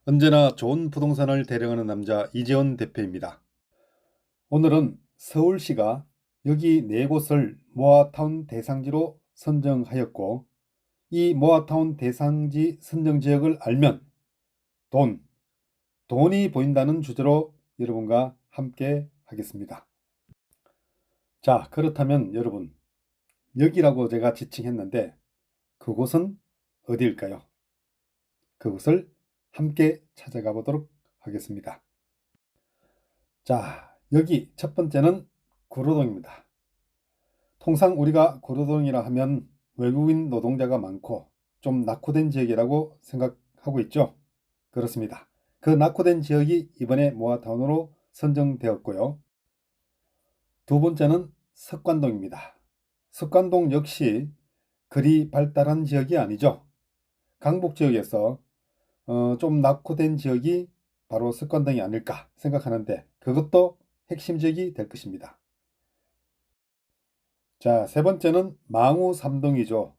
언제나 좋은 부동산을 대령하는 남자 이재원 대표입니다. 오늘은 서울시가 여기 4곳을 모아타운 대상지로 선정하였고, 이 모아타운 대상지 선정지역을 알면 돈이 보인다는 주제로 여러분과 함께 하겠습니다. 자, 그렇다면 여러분, 여기라고 제가 지칭했는데 그곳은 어디일까요? 그곳을 함께 찾아가 보도록 하겠습니다. 자, 여기 첫 번째는 구로동입니다. 통상 우리가 구로동이라 하면 외국인 노동자가 많고 좀 낙후된 지역이라고 생각하고 있죠. 그렇습니다. 그 낙후된 지역이 이번에 모아타운으로 선정되었고요. 두 번째는 석관동입니다. 석관동 역시 그리 발달한 지역이 아니죠. 강북 지역에서 좀 낙후된 지역이 바로 석관동이 아닐까 생각하는데 그것도 핵심 지역이 될 것입니다. 자, 세 번째는 망우 3동이죠.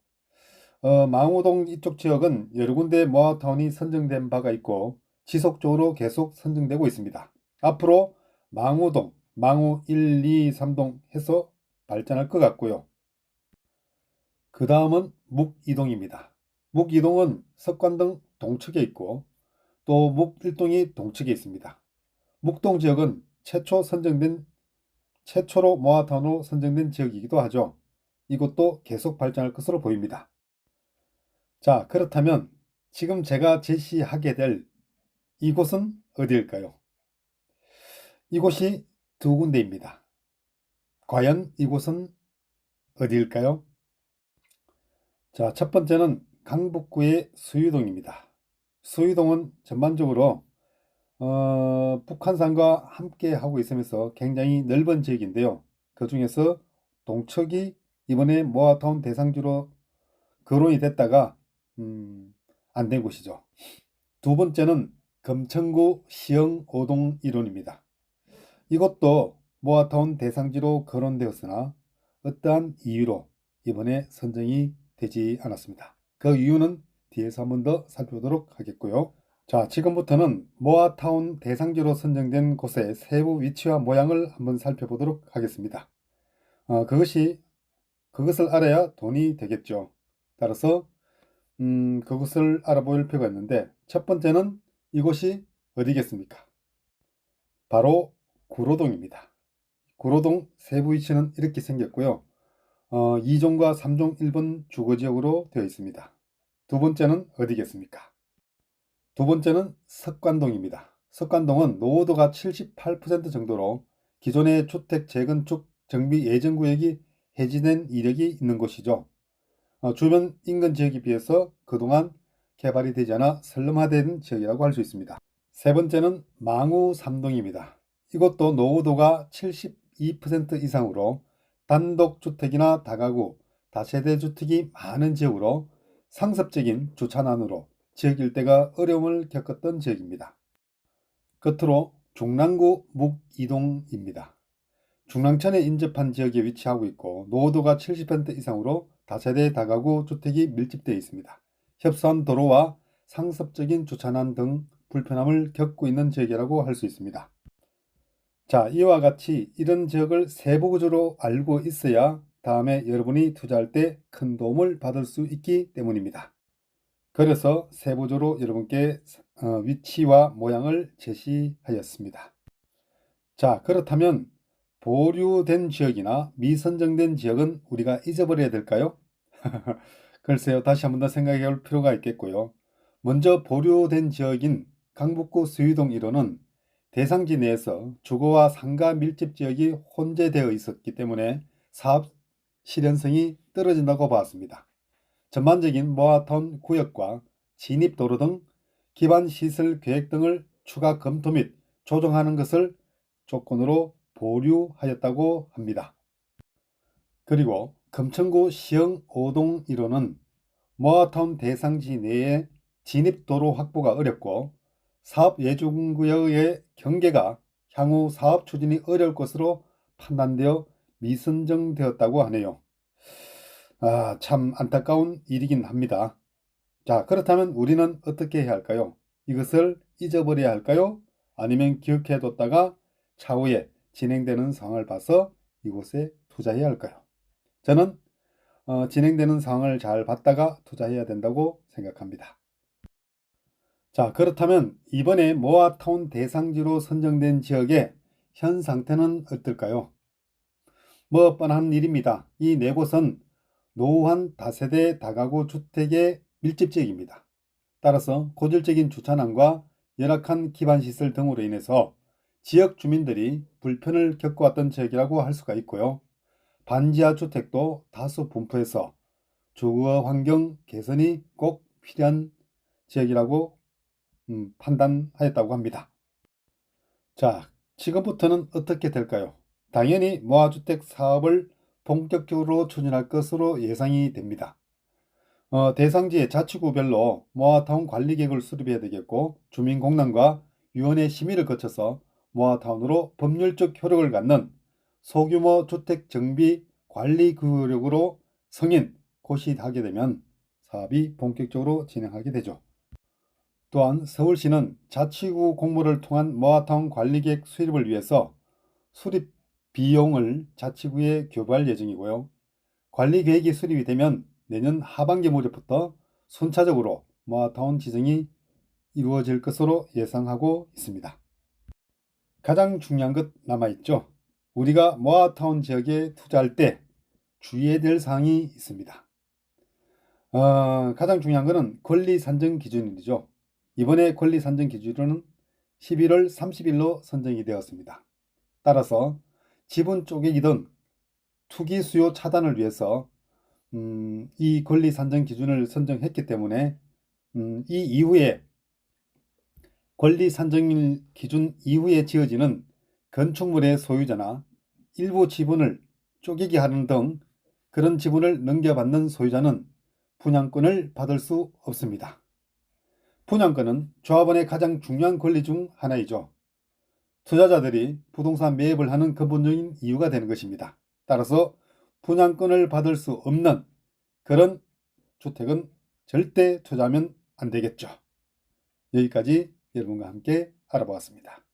망우동 이쪽 지역은 여러 군데 모아타운이 선정된 바가 있고 지속적으로 계속 선정되고 있습니다. 앞으로 망우동, 망우 1, 2, 3동 해서 발전할 것 같고요. 그 다음은 묵2동입니다. 묵2동은 석관동 동측에 있고 또 묵1동이 동측에 있습니다. 묵동 지역은 최초로 모아타운으로 선정된 지역이기도 하죠. 이곳도 계속 발전할 것으로 보입니다. 자, 그렇다면 지금 제가 제시하게 될 이곳은 어디일까요? 이곳이 두 군데입니다. 과연 이곳은 어디일까요? 자, 첫 번째는 강북구의 수유동입니다. 수유동은 전반적으로 북한산과 함께 하고 있으면서 굉장히 넓은 지역인데요. 그 중에서 동척이 이번에 모아타운 대상지로 거론이 됐다가 안 된 곳이죠. 두 번째는 금천구 시흥 5동 1호입니다. 이것도 모아타운 대상지로 거론되었으나 어떠한 이유로 이번에 선정이 되지 않았습니다. 그 이유는 뒤에서 한 번 더 살펴보도록 하겠고요. 자, 지금부터는 모아타운 대상지로 선정된 곳의 세부 위치와 모양을 한번 살펴보도록 하겠습니다. 그것을 알아야 돈이 되겠죠. 따라서 그것을 알아볼 필요가 있는데 첫 번째는 이곳이 어디겠습니까? 바로 구로동입니다. 구로동 세부 위치는 이렇게 생겼고요. 2종과 3종 1번 주거지역으로 되어 있습니다. 두 번째는 어디겠습니까? 두 번째는 석관동입니다. 석관동은 노후도가 78% 정도로 기존의 주택 재건축 정비 예정구역이 해지된 이력이 있는 곳이죠. 주변 인근 지역에 비해서 그동안 개발이 되지 않아 설름화된 지역이라고 할 수 있습니다. 세 번째는 망우 3동입니다. 이것도 노후도가 72% 이상으로 단독주택이나 다가구, 다세대 주택이 많은 지역으로 상습적인 주차난으로 지역 일대가 어려움을 겪었던 지역입니다. 끝으로 중랑구 묵2동입니다. 중랑천에 인접한 지역에 위치하고 있고 노후도가 70% 이상으로 다세대 다가구 주택이 밀집되어 있습니다. 협소한 도로와 상습적인 주차난 등 불편함을 겪고 있는 지역이라고 할 수 있습니다. 자, 이와 같이 이런 지역을 세부 구조로 알고 있어야 다음에 여러분이 투자할 때 큰 도움을 받을 수 있기 때문입니다. 그래서 세부적으로 여러분께 위치와 모양을 제시하였습니다. 자, 그렇다면 보류된 지역이나 미선정된 지역은 우리가 잊어버려야 될까요? 글쎄요, 다시 한 번 더 생각해 볼 필요가 있겠고요. 먼저 보류된 지역인 강북구 수유동 1호는 대상지 내에서 주거와 상가 밀집 지역이 혼재되어 있었기 때문에 사업 실현성이 떨어진다고 봤습니다. 전반적인 모아타운 구역과 진입도로 등 기반시설 계획 등을 추가 검토 및 조정하는 것을 조건으로 보류하였다고 합니다. 그리고 금천구 시흥 5동 1호는 모아타운 대상지 내에 진입도로 확보가 어렵고 사업 예정구역의 경계가 향후 사업 추진이 어려울 것으로 판단되어 미선정되었다고 하네요. 참 안타까운 일이긴 합니다. 자, 그렇다면 우리는 어떻게 해야 할까요? 이것을 잊어버려야 할까요? 아니면 기억해뒀다가 차후에 진행되는 상황을 봐서 이곳에 투자해야 할까요? 저는 진행되는 상황을 잘 봤다가 투자해야 된다고 생각합니다. 자, 그렇다면 이번에 모아타운 대상지로 선정된 지역의 현 상태는 어떨까요? 뭐 뻔한 일입니다. 이 네 곳은 노후한 다세대 다가구 주택의 밀집지역입니다. 따라서 고질적인 주차난과 열악한 기반시설 등으로 인해서 지역 주민들이 불편을 겪어왔던 지역이라고 할 수가 있고요. 반지하 주택도 다수 분포해서 주거 환경 개선이 꼭 필요한 지역이라고 판단하였다고 합니다. 자, 지금부터는 어떻게 될까요? 당연히 모아주택 사업을 본격적으로 추진할 것으로 예상이 됩니다. 대상지의 자치구별로 모아타운 관리계획을 수립해야 되겠고, 주민공단과 위원회 심의를 거쳐서 모아타운으로 법률적 효력을 갖는 소규모 주택 정비 관리 구역으로 승인, 고시하게 되면 사업이 본격적으로 진행하게 되죠. 또한 서울시는 자치구 공모를 통한 모아타운 관리계획 수립을 위해서 수립 비용을 자치구에 교부할 예정이고요. 관리계획이 수립이 되면 내년 하반기 무렵부터 순차적으로 모아타운 지정이 이루어질 것으로 예상하고 있습니다. 가장 중요한 것 남아있죠. 우리가 모아타운 지역에 투자할 때 주의해야 될 사항이 있습니다. 가장 중요한 것은 권리 산정 기준이죠. 이번에 권리 산정 기준은 11월 30일로 선정이 되었습니다. 따라서 지분 쪼개기 등 투기 수요 차단을 위해서 이 권리 산정 기준을 선정했기 때문에 이 이후에 권리 산정 기준 이후에 지어지는 건축물의 소유자나 일부 지분을 쪼개기 하는 등 그런 지분을 넘겨받는 소유자는 분양권을 받을 수 없습니다. 분양권은 조합원의 가장 중요한 권리 중 하나이죠. 투자자들이 부동산 매입을 하는 근본적인 이유가 되는 것입니다. 따라서 분양권을 받을 수 없는 그런 주택은 절대 투자하면 안 되겠죠. 여기까지 여러분과 함께 알아보았습니다.